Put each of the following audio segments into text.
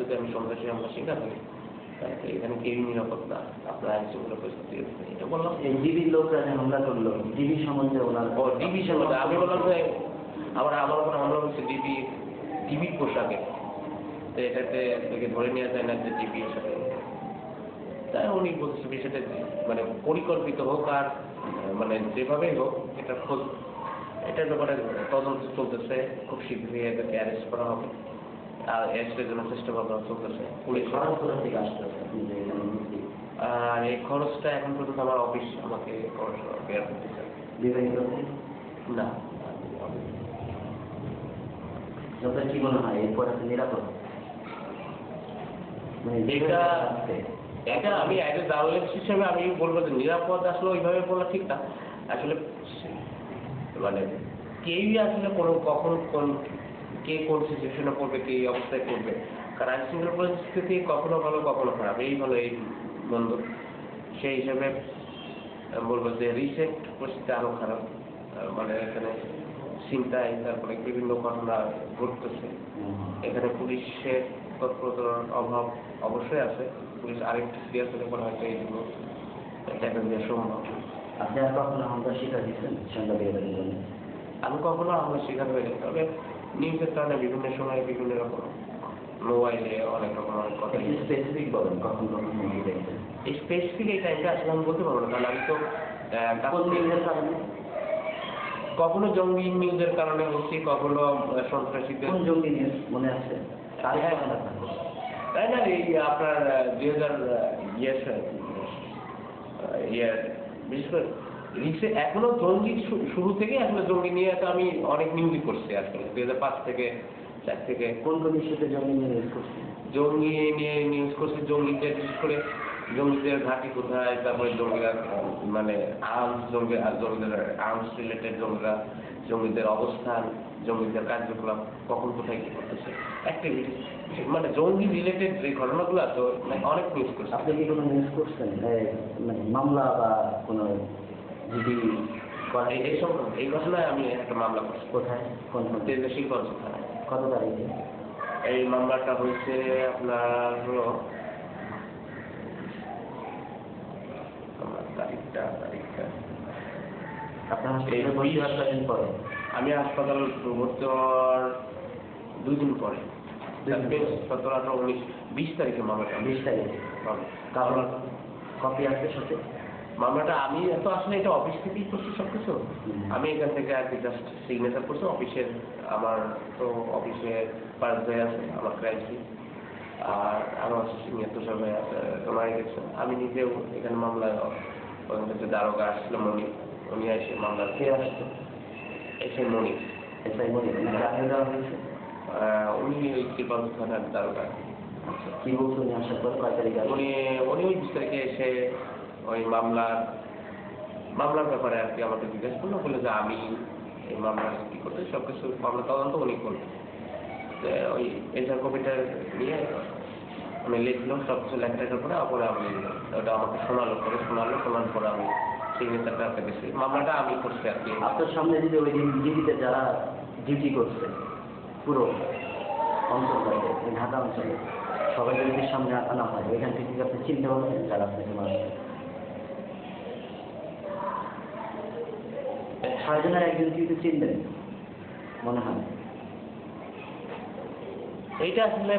যদি আমি সন্ত্রাসী হামলা শিকার হই, তাহলে এখানে কেউই নিরাপদ না, আপনার আইন শৃঙ্খলা পরিস্থিতি এটা বললাম। ডিবির লোকরা যে হামলা করলো, ডিবি সম্বন্ধে ওনার ডিবি সম্বন্ধে আমি বললাম যে আমার উপর হামলা হচ্ছে ডিবির পোশাকে, তো এটাতে তাকে ধরে নেওয়া যায় না যে ডিবি এর সাথে। তাই উনি বলছে বিষয়টা মানে পরিকল্পিত হোক আর মানে যেভাবেই হোক এটা খোঁজ, এটার ব্যাপারে তদন্ত চলতেছে, খুব শীঘ্রই এদেরকে অ্যারেস্ট করা হবে আর অ্যারেস্টের জন্য চেষ্টা ভাবনা চলতেছে। পুলিশ থেকে আসতেছে আর এই খরচটা এখন পর্যন্ত আমার অফিস আমাকে খরচ বের করতেছে। বিবাহিত না, আপনার কি মনে হয় এরপর আছে নিরাপদ? এটা আমি অ্যাজ এ জার্নালিস্ট হিসেবে আমি বলবো যে নিরাপদ আসলে ওইভাবে বলা ঠিক না। আসলে মানে কেউই আসলে কখন কে কোন সিচুয়েশনে পড়বে, কে এই অবস্থায় পড়বে, কারণ আইন শৃঙ্খলা পরিস্থিতি কখনো ভালো কখনো খারাপ, এই ভালো এই মন্দ। সেই হিসাবে বলবো যে রিসেন্ট পরিস্থিতি আরো খারাপ, মানে এখানে চিন্তায় তারপরে বিভিন্ন ঘটনা ঘটতেছে। এখানে পুলিশের তৎপরতার অভাব অবশ্যই আছে, পুলিশ আরেকটু সিরিয়াস হলে মনে হয়তো এইগুলো ট্যাকেল দেওয়া সম্ভব। আপনি আর কখনো হামলা শিকার দিচ্ছেন সাংবাদিকদের জন্য? আমি কখনো হামলা শিকার হয়ে যাই, তবে নিউজের কারণে বিভিন্ন সময় বিভিন্ন রকম মোবাইলে অনেক রকম অনেক কথা। স্পেসিফিক বলেন কখন কখন মুভি দেখছেন? এই স্পেসিফিক এই টাইমটা আসলে আমি বলতে পারবো না, কারণ আমি তো কখনো জঙ্গি নিউজের কারণে হচ্ছি, কখনো সন্ত্রাসীদের। কোন জঙ্গি নিউজ মনে আছে? তাই না, এই আপনার 2000 বিশেষ করে এখনো জঙ্গি শুরু থেকে এখনো জঙ্গি নিয়ে তো আমি অনেক নিউজই করছি আসলে 2005 থেকে 4 থেকে। কোন কোন ইস্যুতে জঙ্গি নিয়ে নিউজ করছি? জঙ্গি নিয়ে নিউজ করছি, জঙ্গিদের বিশেষ করে জঙ্গিদের ঘাঁটি কোথায়, তারপরে জঙ্গিরা মানে জঙ্গিদের আর্মস রিলেটেড জঙ্গিদের অবস্থান, জঙ্গিদের কার্যকলাপ কখন কোথায় কি করতেছে, অ্যাক্টিভিটি, মানে জঙ্গি রিলেটেড যে ঘটনাগুলো তো অনেক নিউজ করছে। আপনি কি কোনো নিউজ করছেন মানে মামলা বা কোনো এই ঘটনায় আমি একটা মামলা করছি। কোথায়? কোন শিল্পগঞ্জ থানায়। কত তারিখে? এই মামলাটা হয়েছে আপনার তারিখটা আমি হাসপাতাল ভর্তি হওয়ার 2 দিন পরে, 20 তারিখে মামলাটা। 20 তারিখে কারণ কপি আসবে সাথে মামলাটা আমি তো আসলে এটা অফিস থেকেই করছি সবকিছু, আমি এখান থেকে আর কি জাস্ট সিগনেচার করছি। অফিসের আমার তো অফিসে পাঁচ ভাই আছে, আমার ক্রাইসি আর আরো আছে সিনিয়র তুষার ভাই আছে, তোমার গেছে। আমি নিজেও এখানে মামলায় ওখান থেকে দারোগা আসছিল মনি, উনি এসে মামলা কে আসছে? এসে মনি, উনি ওই শিল্পগঞ্জ থানার দারোগা। কি বলছো উনি আসার পর কয় তারিখে? উনি ওই 20 তারিখে এসে ওই মামলার ব্যাপারে আর কি আমাকে জিজ্ঞেস করলো, বলে যে আমি এই মামলা কি করতে সবকিছু মামলা তদন্ত উনি করবেন। ওই এজার কপিটা নিয়ে আমি লিখলাম সবকিছু লেখাটার পরে আমি ওটা আমাকে শোনানোর পরে আমি সিগনেচারটা হাতে গেছি। মামলাটা আমি করছি আর কি। আপনার সামনে যদি ওই দিন ডিউটিতে যারা ডিউটি করছে পুরো অঞ্চল ঢাকা অঞ্চলে সবাই যদি সামনে আনা হয়, এখান থেকে আপনি চিনতে পারবেন যারা আপনাকে মারবে? 6 জনের একজন কিন্তু চিনবেন মনে হয়? এইটা আসলে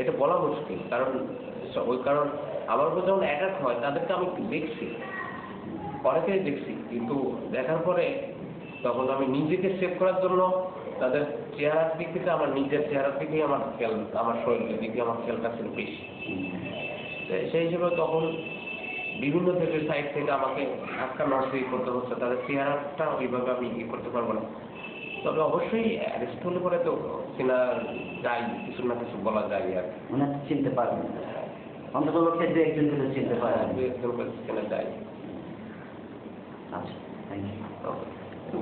এটা বলা মুশকিল, কারণ আমার উপর যখন অ্যাটাক হয় তাদেরকে আমি দেখছি, অনেকেই দেখছি, কিন্তু দেখার পরে তখন আমি নিজেকে সেভ করার জন্য তাদের চেহারার দিক থেকে আমার নিজের চেহারার দিকেই আমার খেয়াল, আমার শরীরের দিকে আমার খেয়ালটা ছিল বেশি। সেই হিসেবে তখন বিভিন্ন সাইড থেকে আমাকে ধাক্কা নড়াচড়ি করতে হচ্ছে, তাদের চেহারাটা ওইভাবে আমি করতে পারবো না। তবে অবশ্যই অ্যারেস্ট হলে পরে তো চেনা যায়, কিছু না কিছু বলা যায় আর মানে চিনতে পারবেন, অন্তত ক্ষেত্রে একজন করে চিনতে পারবেন, চেনা যায়। আচ্ছা, থ্যাংক ইউ।